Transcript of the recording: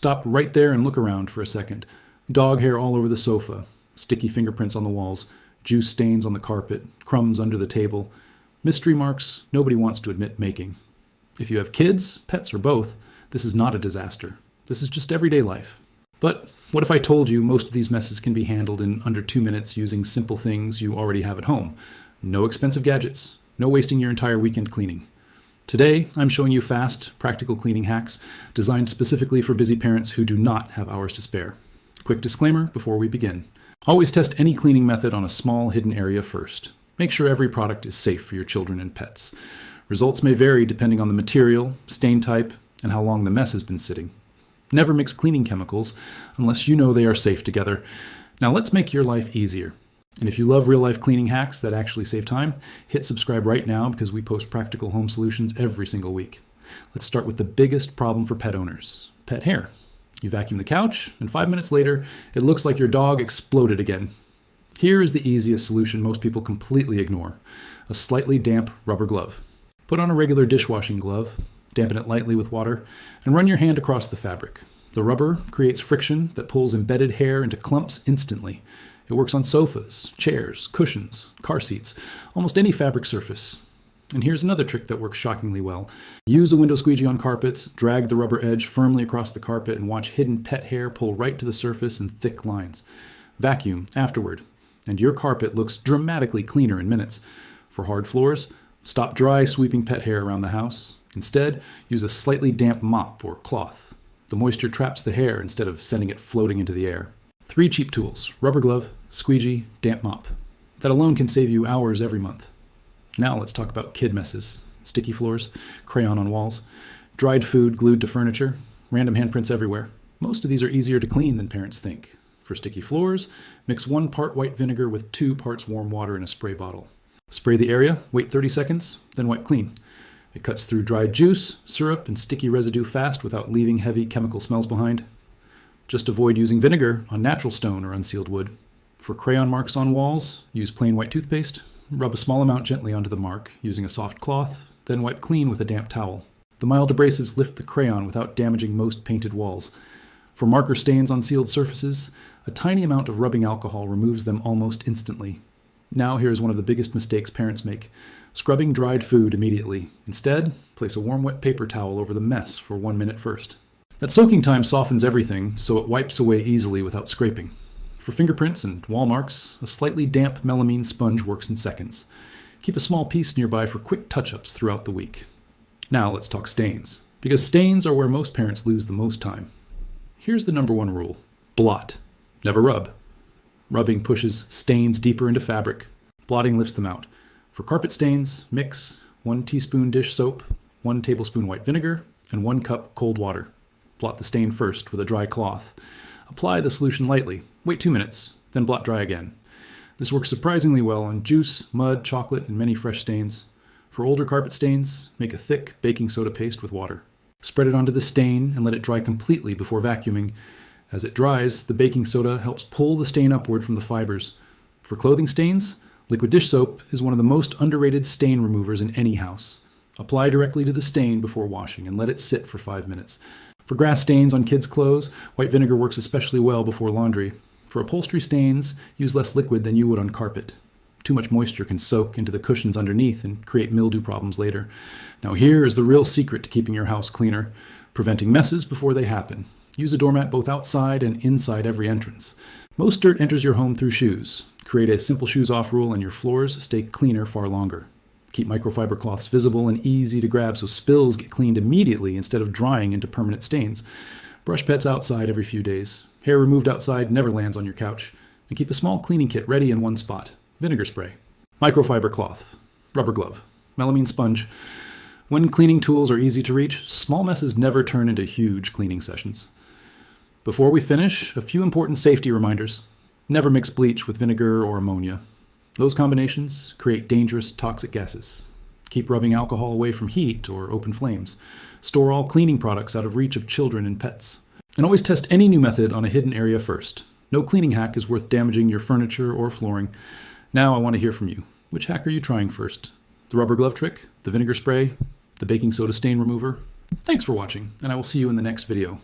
Stop right there and look around for a second. Dog hair all over the sofa, sticky fingerprints on the walls, juice stains on the carpet, crumbs under the table. Mystery marks nobody wants to admit making. If you have kids, pets, or both, this is not a disaster. This is just everyday life. But what if I told you most of these messes can be handled in under 2 minutes using simple things you already have at home? No expensive gadgets, no wasting your entire weekend cleaning. Today, I'm showing you fast, practical cleaning hacks designed specifically for busy parents who do not have hours to spare. Quick disclaimer before we begin. Always test any cleaning method on a small hidden area first. Make sure every product is safe for your children and pets. Results may vary depending on the material, stain type, and how long the mess has been sitting. Never mix cleaning chemicals unless you know they are safe together. Now let's make your life easier. And if you love real-life cleaning hacks that actually save time, hit subscribe right now because we post practical home solutions every single week. Let's start with the biggest problem for pet owners: pet hair. You vacuum the couch, and 5 minutes later, it looks like your dog exploded again. Here is the easiest solution most people completely ignore: a slightly damp rubber glove. Put on a regular dishwashing glove, dampen it lightly with water, and run your hand across the fabric. The rubber creates friction that pulls embedded hair into clumps instantly. It works on sofas, chairs, cushions, car seats, almost any fabric surface. And here's another trick that works shockingly well. Use a window squeegee on carpets, drag the rubber edge firmly across the carpet, and watch hidden pet hair pull right to the surface in thick lines. Vacuum afterward, and your carpet looks dramatically cleaner in minutes. For hard floors, stop dry sweeping pet hair around the house. Instead, use a slightly damp mop or cloth. The moisture traps the hair instead of sending it floating into the air. 3 cheap tools: rubber glove, squeegee, damp mop. That alone can save you hours every month. Now let's talk about kid messes: sticky floors, crayon on walls, dried food glued to furniture, random handprints everywhere. Most of these are easier to clean than parents think. For sticky floors, mix 1 part white vinegar with 2 parts warm water in a spray bottle. Spray the area, wait 30 seconds, then wipe clean. It cuts through dried juice, syrup, and sticky residue fast without leaving heavy chemical smells behind. Just avoid using vinegar on natural stone or unsealed wood. For crayon marks on walls, use plain white toothpaste. Rub a small amount gently onto the mark using a soft cloth, then wipe clean with a damp towel. The mild abrasives lift the crayon without damaging most painted walls. For marker stains on sealed surfaces, a tiny amount of rubbing alcohol removes them almost instantly. Now here's one of the biggest mistakes parents make: scrubbing dried food immediately. Instead, place a warm wet paper towel over the mess for 1 minute first. That soaking time softens everything, so it wipes away easily without scraping. For fingerprints and wall marks, a slightly damp melamine sponge works in seconds. Keep a small piece nearby for quick touch-ups throughout the week. Now let's talk stains, because stains are where most parents lose the most time. Here's the #1 rule: blot, never rub. Rubbing pushes stains deeper into fabric. Blotting lifts them out. For carpet stains, mix 1 teaspoon dish soap, 1 tablespoon white vinegar, and 1 cup cold water. Blot the stain first with a dry cloth. Apply the solution lightly. Wait 2 minutes, then blot dry again. This works surprisingly well on juice, mud, chocolate, and many fresh stains. For older carpet stains, make a thick baking soda paste with water. Spread it onto the stain and let it dry completely before vacuuming. As it dries, the baking soda helps pull the stain upward from the fibers. For clothing stains, liquid dish soap is one of the most underrated stain removers in any house. Apply directly to the stain before washing and let it sit for 5 minutes. For grass stains on kids' clothes, white vinegar works especially well before laundry. For upholstery stains, use less liquid than you would on carpet. Too much moisture can soak into the cushions underneath and create mildew problems later. Now here is the real secret to keeping your house cleaner: preventing messes before they happen. Use a doormat both outside and inside every entrance. Most dirt enters your home through shoes. Create a simple shoes-off rule and your floors stay cleaner far longer. Keep microfiber cloths visible and easy to grab so spills get cleaned immediately instead of drying into permanent stains. Brush pets outside every few days. Hair removed outside never lands on your couch. And keep a small cleaning kit ready in one spot: vinegar spray, microfiber cloth, rubber glove, melamine sponge. When cleaning tools are easy to reach, small messes never turn into huge cleaning sessions. Before we finish, a few important safety reminders. Never mix bleach with vinegar or ammonia. Those combinations create dangerous toxic gases. Keep rubbing alcohol away from heat or open flames. Store all cleaning products out of reach of children and pets. And always test any new method on a hidden area first. No cleaning hack is worth damaging your furniture or flooring. Now I want to hear from you. Which hack are you trying first? The rubber glove trick? The vinegar spray? The baking soda stain remover? Thanks for watching, and I will see you in the next video.